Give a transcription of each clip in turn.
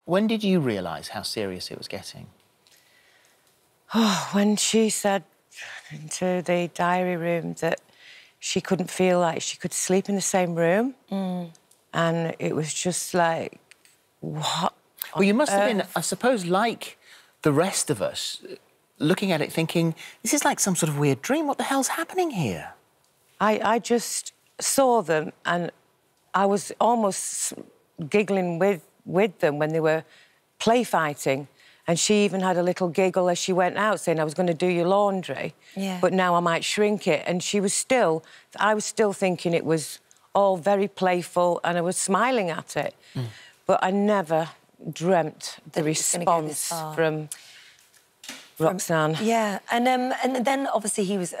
When did you realise how serious it was getting? Oh, when she said into the diary room that she couldn't feel like she could sleep in the same room. And it was just like, what? Well, you must have been, I suppose, like the rest of us, looking at it thinking, this is like some sort of weird dream. What the hell's happening here? I just saw them and I was almost giggling with them when they were play fighting. And she even had a little giggle as she went out, saying, I was going to do your laundry, but now I might shrink it. And I was still thinking it was all very playful and I was smiling at it. But I never dreamt the response from Roxanne. Yeah, and then obviously he was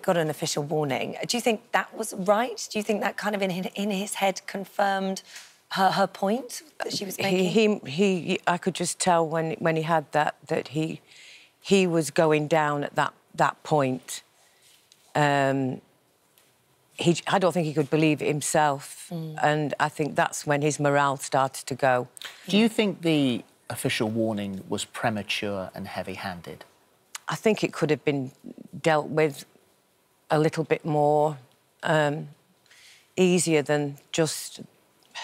got an official warning. Do you think that was right? Do you think that kind of in his head confirmed her point that she was making? I could just tell when he had that he was going down at that point. I don't think he could believe it himself, and I think that's when his morale started to go. Do you think the official warning was premature and heavy-handed? I think it could have been dealt with a little bit more easier than just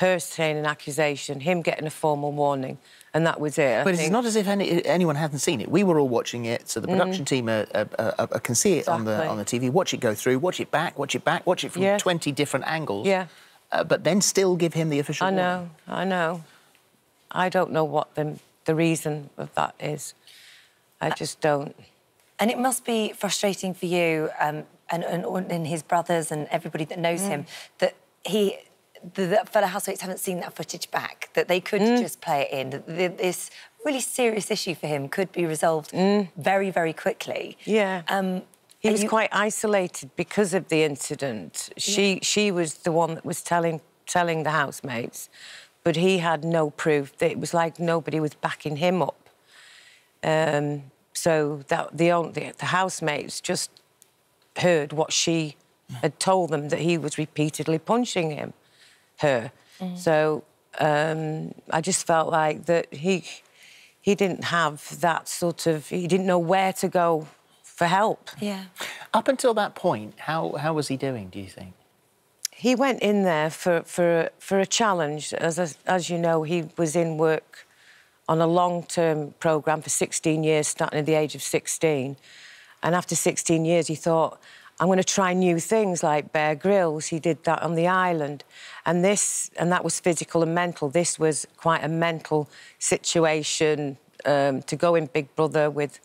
her saying an accusation, him getting a formal warning, and that was it. But it's not as if anyone hadn't seen it. We were all watching it, so the production team can see it on the TV, watch it go through, watch it back, watch it from 20 different angles. Yeah. But then still give him the official warning. I know. I don't know what the reason of that is. I just don't. And it must be frustrating for you and his brothers and everybody that knows him that the fellow housemates haven't seen that footage back, that they could just play it in, that this really serious issue for him could be resolved very, very quickly. Yeah. He was quite isolated because of the incident. She was the one that was telling the housemates, but he had no proof. It was like nobody was backing him up. So that the housemates just heard what she had told them, that he was repeatedly punching her. So I just felt like that he didn't have that sort of... He didn't know where to go for help. Yeah. Up until that point, how was he doing, do you think? He went in there for a challenge. As you know, he was in work on a long-term programme for 16 years, starting at the age of 16. And after 16 years, he thought, I'm going to try new things like Bear Grylls. He did that on the island. And that was physical and mental. This was quite a mental situation, to go in Big Brother with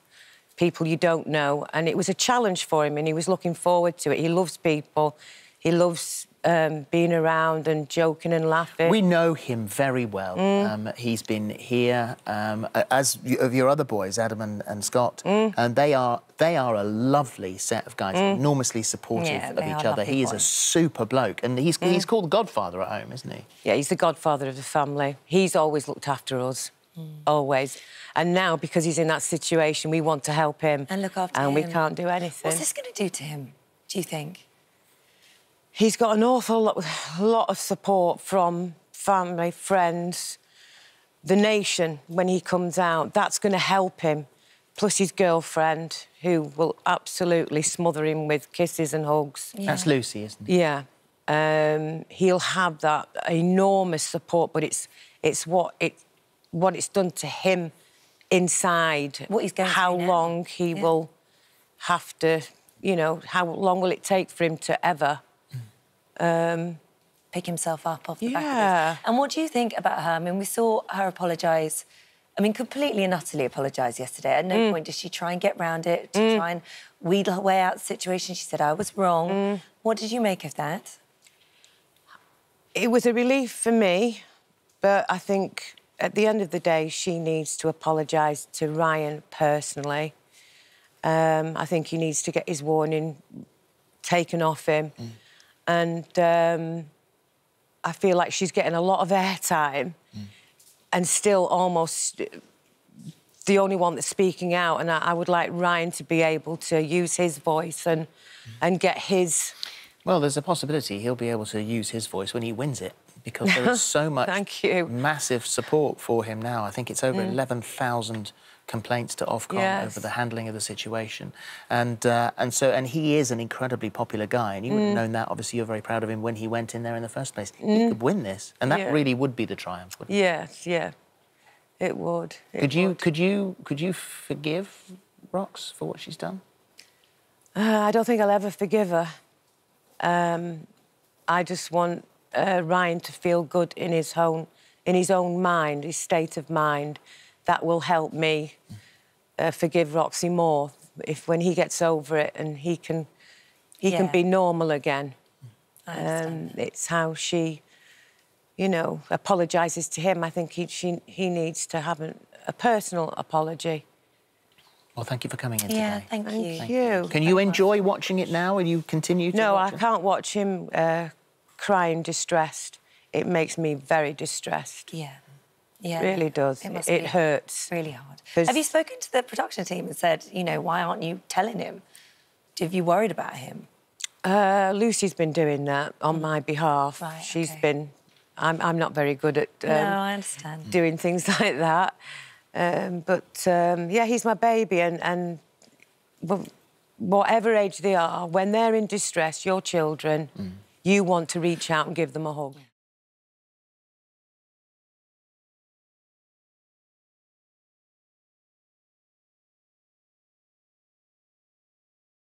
people you don't know. And it was a challenge for him, and he was looking forward to it. He loves people. He loves being around and joking and laughing. We know him very well. He's been here, as of your other boys, Adam and Scott, and they are a lovely set of guys, enormously supportive of each other. He is a super bloke, and he's called the godfather at home, isn't he? Yeah, he's the godfather of the family. He's always looked after us, always. And now, because he's in that situation, we want to help him. And look after him. And we can't do anything. What's this going to do to him, do you think? He's got an awful lot of support from family, friends, the nation when he comes out. That's going to help him, plus his girlfriend, who will absolutely smother him with kisses and hugs. Yeah. That's Lucy, isn't it? Yeah. He'll have that enormous support, but it's what it's done to him inside. What he's going how through now. long he will have to, you know, how long will it take for him to ever... pick himself up off the back of this. And what do you think about her? I mean, we saw her apologise, I mean, completely and utterly apologise yesterday. At no point did she try and get round it, to try and wheedle her way out of the situation. She said, I was wrong. What did you make of that? It was a relief for me, but I think at the end of the day, she needs to apologise to Ryan personally. I think he needs to get his warning taken off him. And I feel like she's getting a lot of airtime and still almost the only one that's speaking out. And I would like Ryan to be able to use his voice and get his... Well, there's a possibility he'll be able to use his voice when he wins it, because there is so much Thank you. massive support for him now. I think it's over 11,000 complaints to Ofcom over the handling of the situation, and he is an incredibly popular guy, and you would have known that. Obviously, you're very proud of him when he went in there in the first place. He could win this, and that really would be the triumph, wouldn't it? Yes, yeah, it would. Could you forgive Rox for what she's done? I don't think I'll ever forgive her. I just want Ryan to feel good in his own mind, his state of mind. That will help me forgive Roxy more when he gets over it and he can be normal again. It's how she, you know, apologises to him. I think he needs to have a personal apology. Well, thank you for coming in today. Yeah, thank you. Thank you. Can you enjoy watching it now? Will you continue to watch it? No, I can't watch him crying distressed. It makes me very distressed. Yeah. Yeah. It really does. It hurts. Really hard. Have you spoken to the production team and said, you know, why aren't you telling him? Have you worried about him? Lucy's been doing that on my behalf. Right, She's been... I'm not very good at no, I understand. doing things like that. Yeah, he's my baby, and whatever age they are, when they're in distress, your children, you want to reach out and give them a hug.